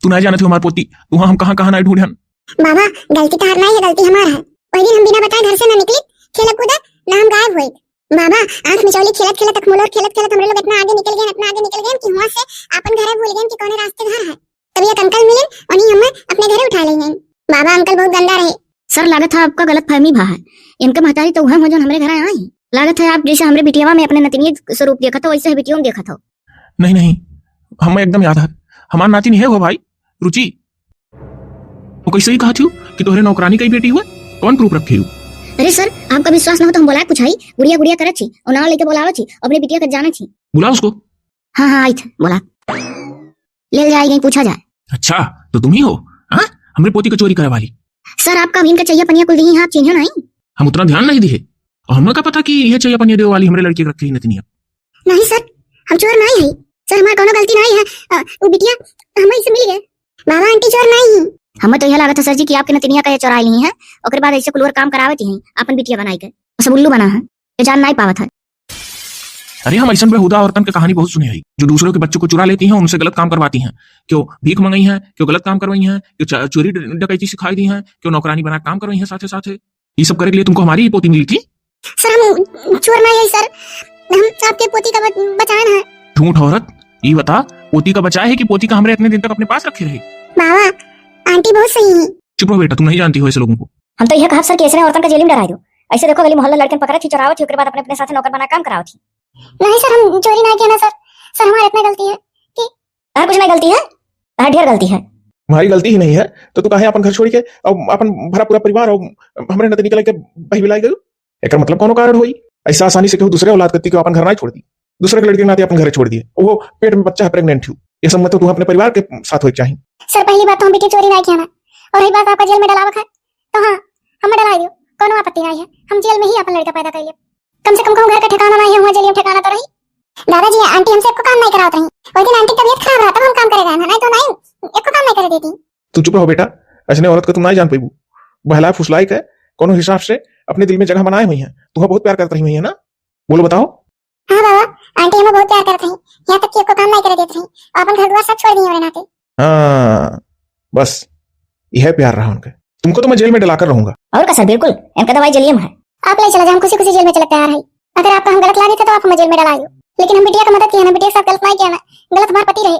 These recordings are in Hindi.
तू ना जाने थे हमारी पोती, तू हम कहाँ कहाँ ना ढूंढे हन। बाबा गलती तो हमारी है, गलती हमारा है। वही दिन हम बिना बताए घर से ना निकले, खेल कूदा ना हम गायब हुए। बाबा आंख मिचौली खेलत खेलत अखमोल और खेलत खेलत हमरे लोग इतना आगे निकल गए कि वहां से अपन घरे भूल गए कि कौन रास्ते घर है। तभी एक अंकल मिले और नहीं हमें अपने घरे उठा ले गए। बाबा अंकल बहुत गंदा रहे। सर लागत है आपका गलत फहमी भा है। इनके महतारी तो वह जो हमारे घर आए हैं। लागत है आप जैसे हमरे बिटियावा में अपने नतिनी स्वरूप देखा था वैसे बिटियों में देखा था। नहीं नहीं, हमें एकदम याद है, हमारा नाती नहीं है वो भाई रुचि। वो कैसे ही कहा थी कि तोहरे नौकरानी की बेटी हुआ, कौन प्रूफ रखे हो? अरे सर आपका विश्वास न हो तो हम बोला कुछ आई गुड़िया गुड़िया करत छी और नाम लेके बोलावत छी अपने बिटिया के जाने छी। बुला उसको। हाँ हाँ आई थे बोला ले जाए नहीं पूछा जाए। अच्छा तो तुम ही हो? हाँ हमरे पोती का चोरी करे वाली। सर आपका अभी इनका चाहिए पनिया कुल दी आप चिन्ह नहीं। हम उतना ध्यान नहीं दिए और हमें क्या पता कि यह चाहिए पनिया देने वाली हमारे लड़की के रखी नतनी। नहीं सर हम चोर नहीं है सर, हमारा कोनो गलती नहीं है। वो बिटिया हमें से मिल गए। बाबा आंटी चोर नहीं है। हमें तो यह लागत है सर जी कि आपके नतनिया का चोरा ली है और बाद ऐसे कुल काम करावती हैं अपन बिटिया बनाई के सब उल्लू बना है ये जान नहीं पावत है। अरे हम ऐसा बेहुदा औरतन की कहानी बहुत सुनी है जो दूसरों के बच्चों को चुरा लेती हैं, उनसे गलत काम करवाती हैं। क्यों भीख मंगाई हैं, क्यों गलत काम करवाई हैं, क्यों चोरी डकैती सिखाई दी हैं, क्यों नौकरानी बना काम करवाई हैं। साथे साथे ये सब करने के लिए तुमको हमारी ही पोती मिली थी। सर हम चोर नहीं है सर, हम आपके पोती का बचाना है। झूठ औरत, ये बता पोती का बचाए है कि पोती का हमरे इतने दिन तक अपने पास रखे रहे? बाबा आंटी बहुत सही है। चुप रहो बेटा, तुम नहीं जानती हो ऐसे लोगों को। हम तो यह कहा सर कि ऐसे औरतन का जेल में डरा दो। ऐसे देखो गली मोहल्ला लड़के पकड़ा थी चुरावत थी उसके बाद अपने साथ नौकर बना काम करावत थी। नहीं सर हम चोरी नहीं किया ना सर, सर हमारी इतनी गलती है कि कुछ नहीं गलती है, ढेर गलती है। हमारी गलती ही नहीं है तो तू काहे अपन घर छोड़ के और अपन भरा पूरा परिवार और हमरे नतनी के लेके बही बिलाई गयो? एकर मतलब कोनो कारण होई? ऐसा आसानी से केहू दूसरे औलाद करती के अपन घर नहीं छोड़ दी, दूसरे के लड़के के नाते अपन घर छोड़ दिए, वो पेट में बच्चा है प्रेग्नेंट हूँ। ये सब मतलब तू अपने परिवार के साथ हो चाहिए। सर पहली बात तो हम बेटी चोरी नहीं किया ना, और रही बात आपका जेल में डलावत है तो हाँ हमें डला दियो, कोनो आपत्ति नहीं है। हम जेल में ही अपन लड़का पैदा कर लिए, कम से कम घर का ठिकाना नहीं है, वहाँ जेल में ठिकाना तो रही। दादाजी आंटी हमसे एको काम नहीं करावत रही। वही दिन आंटी तबीयत खराब रहा तब हम काम करेगा नहीं तो नहीं एको काम नहीं करे देती। तू चुप रहो बेटा, ऐसे औरत को तुम नहीं जान पाबू। बहला फुसलाई के कोनो हिसाब से अपने दिल में जगह बनाए हुई है, तुम्हें बहुत प्यार करती रही है ना? बोलो बताओ। हाँ बाबा आंटी हमें बहुत प्यार करती है, यहाँ तक कि एको काम नहीं करे देती रही, अपन घर द्वार सब छोड़ दिए मेरे नाते। हाँ बस यह प्यार रहा उनका। तुमको तो मैं जेल में डलाकर रहूंगा। और का सर बिल्कुल इनका दवाई जलियम है। आप ले चला जाए, हम खुशी खुशी जेल में चले तैयार है। अगर आपका हम गलत लागे थे तो आप हमें जेल में डलाइयो, लेकिन हम बिटिया का मदद किया ना, बिटिया के साथ गलत नहीं किया ना, गलत हमारे पति रहे।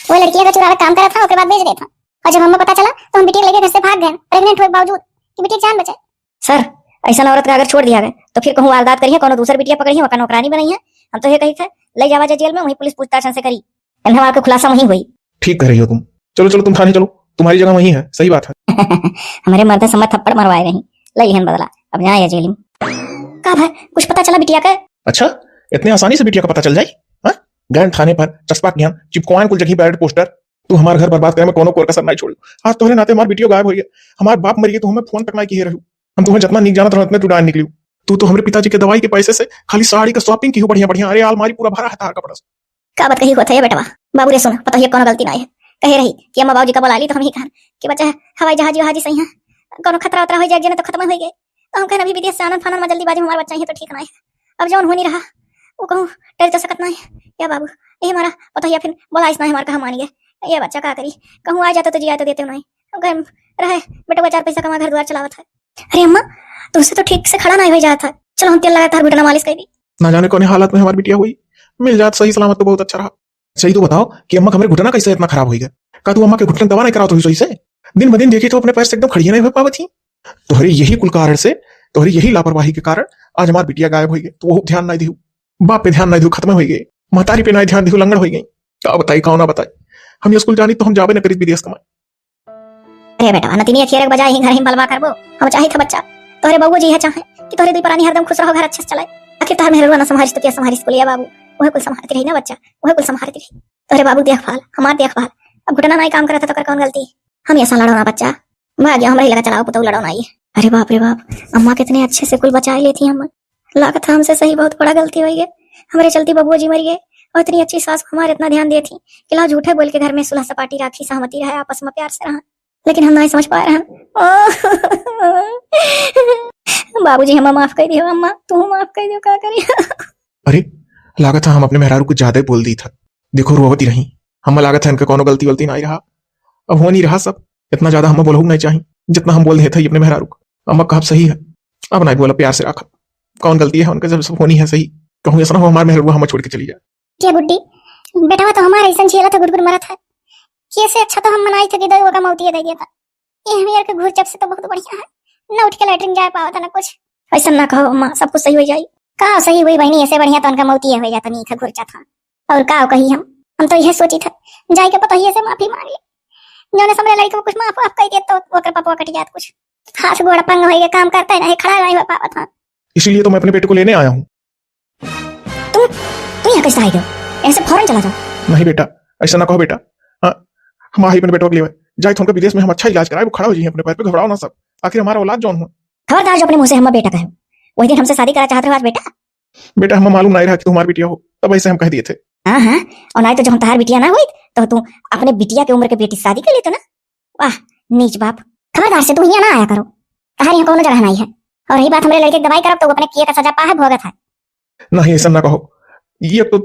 वो लड़की का चुरा काम करा था उसके बाद बेच दिया था, और जब हमें पता चला तो हम बिटिया लेके घर से भाग गए प्रेग्नेंट हुए बावजूद कि बिटिया जान बचाए। सर ऐसा औरत का अगर छोड़ दिया गया तो फिर कहूँ वारदात करिए, कोनो दूसरी बिटिया पकड़ी है नौकरानी बनाई है। हम तो ये कही थे ले जावा जेल में, वहीं पुलिस पूछताछ से करी, हमारा का खुलासा वहीं हुई। ठीक कर रही हो तुम। चलो चलो तुम थाने चलो, तुम्हारी जगह वहीं है। सही बात है। हमारे मर्द समझ थप्पड़ मरवाए नहीं लई है बदला, अब जाए जेल में। का भाई कुछ पता चला बिटिया का? अच्छा इतने आसानी से बिटिया का पता चल जाए? गए थाने पर चस्पा ज्ञान चिपकवान कुल जगह बैठ पोस्टर। तू हमारे घर बर्बाद करे में कोनो कोर कसर नहीं छोड़ी। आज तुम्हारे नाते हमारी बिटिया गायब हो गई, हमारे बाप मर गए तो हमें फोन तक नहीं किए रहू। हम तुम्हें जितना नहीं जाना था उतने तू डाल निकली। तू तो हमारे पिताजी के दवाई के पैसे से खाली साड़ी का शॉपिंग की हो बढ़िया बढ़िया। अरे अलमारी पूरा भरा है तार कपड़ा से। का बात कही होता है बेटा? बाबू रे सुना, पता है कोनो गलती नहीं है। कहे रही कि अम्मा बाबूजी का बोला ली तो हम ही कहन कि बच्चा हवाई जहाज सही है, कोनो खतरा उतरा हो जाए तो खत्म हो गए तो हम कहन अभी विदेश से आनंद फानंद में जल्दीबाजी हमारा बच्चा ही तो ठीक नहीं है। अब जौन हो नहीं रहा वो कहूँ डर तो सकत नहीं या बाबू, ये हमारा पता है फिर बोला इस नहीं हमारा कहा मानिए ये बच्चा का करी, कहूँ आ जाता तो जिया तो देते नहीं रहे बेटा 4 पैसा कमा घर द्वार चलावत है। अरे अम्मा तुमसे तो ठीक से खड़ा नहीं हो जाता है, चलो हम तेल लगातार घुटना मालिश कर दी। ना जाने कौन हालत में हमारी बिटिया हुई, मिल जात सही सलामत तो बहुत अच्छा रहा। सही तो बताओ कि अम्मा हमारे घुटना कैसे इतना खराब हो गया? का तू अम्मा के घुटने दवा नहीं कराओ तो सही से? दिन ब दिन देखी तो अपने पैर से एकदम खड़ी नहीं हो पावत थी। तुम्हारी यही कुल कारण से, तुम्हारी यही लापरवाही के कारण आज हमारी बिटिया गायब हो गई। तो वो ध्यान नहीं दिहू, बाप पे ध्यान नहीं दिहू, खत्म हो गई। महतारी पे नहीं ध्यान दिहू, लंगड़ हो गई। क्या बताई कौन ना बताई। हम ये स्कूल जानी तो हम जावे न करी विदेश कमाए। अरे बेटा नतिनी अखियर बजाय ही घर ही बलवा करबो, हम चाहे था बच्चा तोरे बबू जी है चाहे कि तोरे दी परानी हरदम खुश रहो, घर अच्छे से चलाए। आखिर तार मेहरवा ना संभारिस तो क्या संभारिस को लिया बाबू, वह कुल संभालती रही ना बच्चा, वह कुल संभालती रही। तोरे बाबू देखभाल हमार देखभाल, अब घुटना नहीं काम करा था तो कर कौन गलती? हम ऐसा लड़ो ना बच्चा, भाग गया हमारे लगा चलाओ पुतौ लड़ो ना ये। अरे बाप रे बाप, अम्मा कितने अच्छे से कुल बचा लेती हम, लागत हमसे सही बहुत बड़ा गलती हो गई। हमारे चलती बबुआ जी मर गए और इतनी अच्छी सास हमारे इतना ध्यान देती कि ला झूठे बोल के घर में सुलह सपाटी राखी, सहमति रहे, आपस में प्यार से रहा, लेकिन हम नहीं समझ पा रहे हैं। बाबूजी हमें माफ कर दियो, अम्मा तू माफ कर दियो, क्या करिए? अरे लागत हम अपने मेहरारू को ज्यादा बोल दी था। देखो रोवती रही, हम लागत है इनके कोनो गलती वलती नहीं रहा, अब हो नहीं रहा सब। इतना ज्यादा हम बोलू नहीं चाहिए जितना हम बोल रहे थे अपने मेहरा रुक। अम्मा कहा सही है, अब नहीं बोला, प्यार से रखा। कौन गलती है उनका जब सब होनी है सही। कहूँ ऐसा ना हो हमारे मेहरा हम छोड़ के चली जाए। क्या बुड्ढी बेटा तो हमारा ऐसा झेला था, गुड़गुड़ मरा था कि ऐसे अच्छा तो हम मनाई थे कि दो का मौती दे दिया था। ये हम यार के घूर जब से तो बहुत बढ़िया है, ना उठ के लैट्रिन जाए पावा था ना कुछ। ऐसा ना कहो अम्मा, सब कुछ सही हो जाए। कहा सही हुई बहनी, ऐसे बढ़िया तो उनका मौती हो जाता नहीं था घुरचा था। और का कही हम तो यह सोची था जाए के पता ही से माफी मांग ले, जो ने समरे लड़की को कुछ माफ कह दिया तो ओकर पापा कट जात कुछ हाथ गोड़ा पंग हो गया, काम करता है ना खड़ा नहीं हो पावा था। इसीलिए तो मैं अपने बेटे को लेने आया हूँ। तुम यहाँ कैसे आए हो? ऐसे फौरन चला जाओ। नहीं बेटा, ऐसा ना कहो बेटा। हाँ, हम ही अपने बेटों के लिए जाए तो उनका विदेश में हम अच्छा इलाज कराए, वो खड़ा हो जाए अपने पैर पे, घबराओ ना सब। आखिर हमारा औलाद जौन हो। खबरदार जो अपने मुंह से हम बेटा कहो। वही दिन हमसे शादी करा चाहते हो आज बेटा। बेटा हम मालूम नहीं रहा कि तुम्हारी बिटिया हो, तब ऐसे हम कह दिए थे। हाँ हाँ, और नहीं तो जब हम तुम्हारी बिटिया ना हुई तो तू अपने बिटिया के उम्र के बेटी से शादी कर लेते ना। वाह नीच बाप, खबरदार से तू यहाँ ना आया करो, तुम्हारे यहाँ कौन जगह नहीं है। और रही बात हमारे लड़के की दवाई करब तो वो अपने किए का सजा पा है भोगत है। नहीं ऐसा ना कहो, ये तो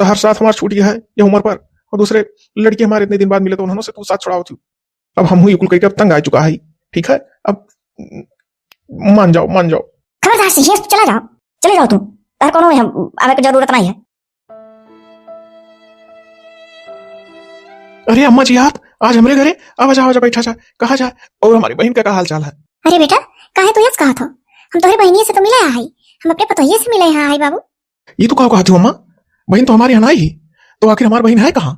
हर साथ हमारा छूट गया है ये उम्र पर, और दूसरे लड़के हमारे इतने दिन बाद मिले तो उन्होंने से तू साथ छुड़ाओ थी। अब हम हुई कुल कह के अब तंग आ चुका है। ठीक है, अब मान जाओ मान जाओ। खबरदार से चला जाओ, चले जाओ तुम, तार कोनो आवे की जरूरत नहीं है। अरे अम्मा जी आप आज हमारे घरे आवाज आवाज बैठा जा, कहा जा, और हमारी बहन का हाल चाल है। अरे बेटा काहे तू यस कहा था, हम तोहरे बहनिये से तो मिले है, हम अपने पतोहिये से मिले हैं। आई बाबू ये तो कहा थी अम्मा, बहन तो हमारे यहाँ आई ही, तो आखिर हमारी बहन है कहाँ?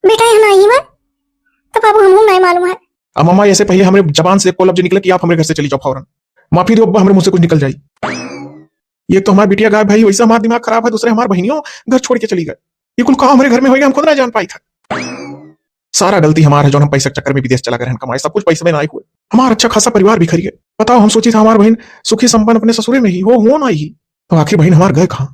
बेटा यहाँ आई है तो बाबू हमहू नहीं मालूम है। अब अम्मा ऐसे पहले हमारे जबान से कोई लफ्ज निकले कि आप हमारे घर से चली जाओ फौरन, माफी दो हमारे मुंह से कुछ निकल जाए। ये तो हमारी बिटिया गायब भाई, वैसा हमारा दिमाग खराब है, दूसरे हमारी बहनियों घर छोड़ के चली गए। ये कुल कहा हमारे घर में होगा हम खुद ना जान पाई था। सारा गलती हमारा है जो हम पैसे के चक्कर में विदेश चला गए कमाए, सब कुछ पैसे में ना हुए। हमारा अच्छा खासा परिवार बिखर गया। बताओ हम सोची था हमारी बहन सुखी संपन्न अपने ससुरे में ही हो ना ही, तो आखिर बहन हमारे गए कहाँ?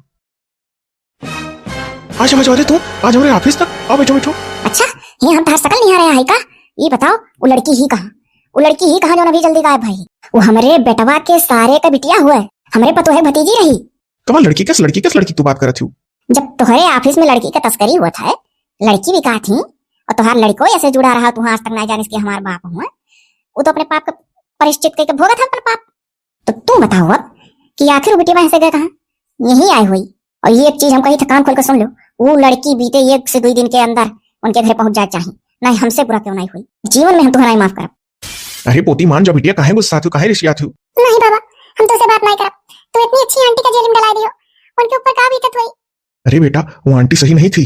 आज आवाज तू आज हमारे ऑफिस तक आओ, बैठो बैठो। अच्छा ये हम तार सकल नहीं आ रहा है का? ये बताओ वो लड़की ही कहाँ, वो लड़की ही कहाँ जो अभी जल्दी गायब भाई? वो हमारे बेटवा के सारे का बिटिया हुआ है, हमारे पतो है भतीजी रही। कमाल, लड़की किस लड़की तू बात कर रही? जब तुम्हारे ऑफिस में लड़की का तस्करी हुआ था, लड़की भी कहा थी और तुम्हारे लड़को ऐसे जुड़ा रहा, तू आज तक ना जाने कि हमारे बाप हुआ, वो तो अपने पाप का परिश्चित करके भोगा था अपने पाप। तो तू बताओ अब कि आखिर बेटी वहां से गए कहाँ? यही आई हुई। और ये एक चीज हम कही था कान खोल कर सुन लो, वो लड़की बीते 1 से 2 दिन के अंदर उनके घर पहुंच जाए चाहिए, नहीं हमसे बुरा क्यों नहीं हुई, जीवन में हम तुम्हारा माफ कर। अरे पोती मान जाओ बिटिया, काहे गुस्सा थी, काहे रिश्या थी? नहीं बाबा हम तो से बात नहीं करब, तू इतनी अच्छी आंटी का जेल में डला दियो, उनके ऊपर का बीतत हुई? अरे बेटा वो आंटी सही नहीं थी,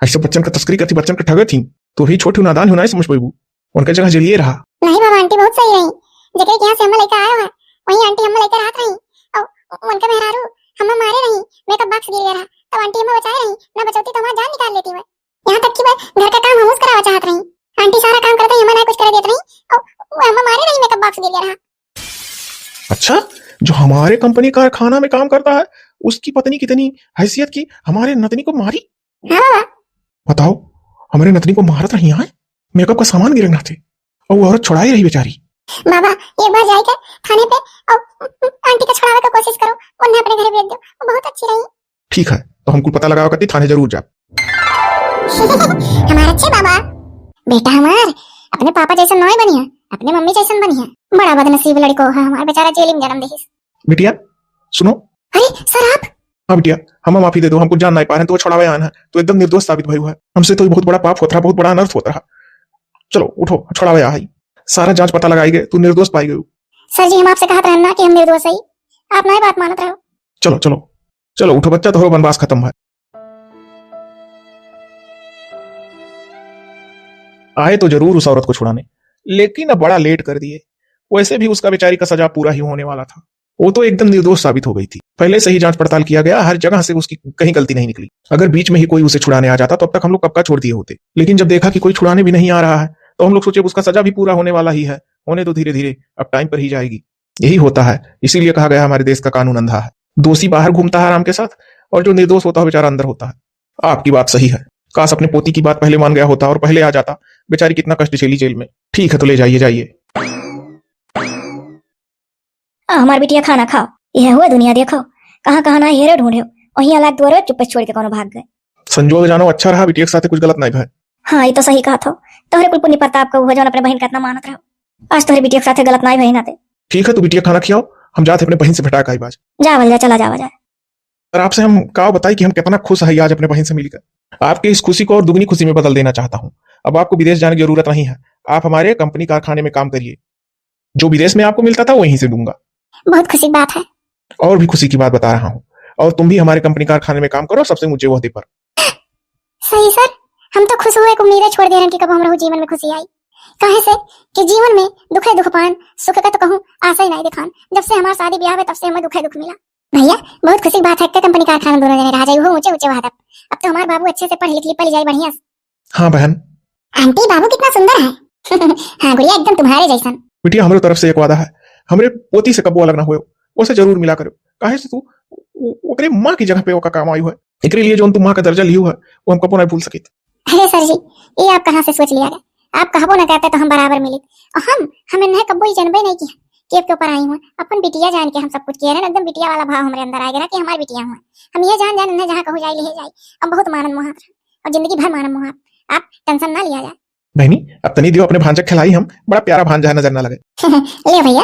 ऐसे बच्चन का तस्करी करती, बच्चन का ठगे थी। तो ही छोटी नादान होना समझ पाई, उनका जगह जलिए रहा। नहीं बाबा आंटी बहुत सही रही, जगह के यहाँ से हम लेकर आया है वही आंटी हम लेकर रात रही, और उनका मेहरारू हम मारे रही, मेकअप बॉक्स गिर गया रहा तब आंटी हमें बचाए रही, ना बचौती तो हमारी जान निकाल लेती है। यहाँ तक कि मैं घर का काम हम करावा चाहत रही, आंटी सारा काम करते हमें ना कुछ कर देती रही, और हम मारे रही, मेकअप बॉक्स गिर गया रहा। अच्छा, जो हमारे कंपनी कारखाना में काम करता है उसकी पत्नी कितनी हैसियत की हमारे नतनी को मारी? हाँ बाबा। बताओ हमारे नतनी को मारत रही है, मेकअप का सामान गिरना थे और वो औरत छुड़ाई रही बेचारी। बाबा एक बार जाकर थाने पे और आंटी को छुड़ाने की कोशिश करो, उन्हें अपने घर भेज दो, वो बहुत अच्छी रही। ठीक है तो हमको पता लगाओ करती, थाने जरूर जा। हमारे अच्छे बाबा, बेटा हमार अपने पापा जैसा नहीं बनी है, अपने मम्मी जैसा बनी है, बड़ा बदनसीब लड़को है हमारा, बेचारा जेल में जन्म देहिस। बिटिया सुनो। अरे सर आप? हाँ बिटिया हमें माफी दे दो, हमको जान नहीं पा रहे हैं, तो छुड़ावे आना है, तो एकदम निर्दोष साबित हुआ है, हमसे तो बहुत बड़ा पाप होता रहा, बहुत बड़ा अनर्थ होता रहा। चलो उठो, छुड़ावे आ, सारा जांच पता लगाई गए, तू निर्दोष पाई गई। सर जी हम आपसे कहते रहना कि हम निर्दोष है, आप नहीं बात मानत रहो। चलो चलो चलो उठो बच्चा, तो वनवास खत्म है। आए तो जरूर उस औरत को छुड़ाने, लेकिन अब बड़ा लेट कर दिए। वैसे भी उसका बेचारी का सजा पूरा ही होने वाला था, वो तो एकदम निर्दोष साबित हो गई थी। पहले से ही जांच पड़ताल किया गया, हर जगह से उसकी कहीं गलती नहीं निकली। अगर बीच में ही कोई उसे छुड़ाने आ जाता तो अब तक हम लोग कब का छोड़ दिए होते, लेकिन जब देखा कि कोई छुड़ाने भी नहीं आ रहा है तो हम लोग सोचे उसका सजा भी पूरा होने वाला ही है, होने तो धीरे धीरे, अब टाइम पर ही जाएगी। यही होता है, इसीलिए कहा गया हमारे देश का कानून अंधा है, दोषी बाहर घूमता है आराम के साथ और जो निर्दोष होता है बेचारा अंदर होता है। आपकी बात सही है, काश अपने पोती की बात पहले मान गया होता और पहले आ जाता, बेचारी कितना कष्ट झेली जेल में। ठीक है तो ले जाइए जाइए। हमारी बिटिया खाना खाओ, यह हुआ दुनिया देखो, कहाँ कहाँ ना हेरे ढूंढे, वही अलग द्वारा चुप छोड़ के कोनो भाग गए। संजोग जानो अच्छा रहा, बिटिया के साथ कुछ गलत नहीं भाई। हाँ ये तो सही कहा था। तोहरे कुल पुण्य प्रताप का वो जौन अपने बहन का इतना मानत रहो, आज तोहरे बिटिया के साथे गलत ना भई ना ते। ठीक है, तू बिटिया खाना खियाओ, हम जाते अपने बहन से भेटा का बाज। जा बल जा, चला जा बजा। और आपसे हम का बताई कि हम कितना खुश है आज अपने बहन से मिलकर। आपकी इस खुशी को और दुगनी खुशी में बदल देना चाहता हूँ। अब आपको विदेश जाने की जरूरत नहीं है, आप हमारे कंपनी कारखाने में काम करिए। जो विदेश में आपको मिलता था वहीं से दूंगा। बहुत खुशी की बात है। और भी खुशी की बात बता रहा हूँ, और तुम भी हमारे कंपनी कारखाने में काम करो, सबसे ऊंचे ओहदे पर। सही सर, हम तो खुश हुए उम्मीदें छोड़ दे रहे कि कब हमारे जीवन में खुशी आई। कहे से कि जीवन में दुखे दुख पान, सुख का तो कहूँ आशा ही नहीं दिखान। जब से हमारा शादी ब्याह है तब से हमें दुखे दुख मिला। भैया बहुत खुशी की बात है कि कंपनी कारखाना दोनों जने रह जाए, वो ऊंचे ऊंचे वादक। अब तो हमारे बाबू अच्छे से पढ़ लिख पली जाए बढ़िया। हाँ बहन। आंटी बाबू कितना सुंदर है। हाँ गुड़िया एकदम तुम्हारे जैसन। बिटिया हमारे तरफ से एक वादा है, हमरे पोती से कबो अलग ना हुए, उसे जरूर मिला करो। काहे से तू ओकरे माँ की जगह पे ओका काम आई है, एकरे लिए जो तुम माँ का दर्जा लियो है वो हम कबो नहीं भूल सकित। अरे सर जी, ये आप कहाँ से सोच लिया गया? आप कहबो ना कहते तो हम बराबर मिले। और हमें नहीं कबो ही जनबे नहीं किया कि आपके ऊपर आई हूँ। अपन बिटिया जान के हम सब कुछ किए रहे, एकदम बिटिया वाला भाव हमारे अंदर आ गया कि हमारी बिटिया हुआ। हम ये जान जान उन्हें जहाँ कहूँ जाए ले जाए। अब बहुत मानन मोह और जिंदगी भर मानन मोह। आप टेंशन ना लिया जाए। बहनी अब तनी दियो अपने भांजा खिलाई, हम बड़ा प्यारा भांजा है, नजर ना लगे। ले भैया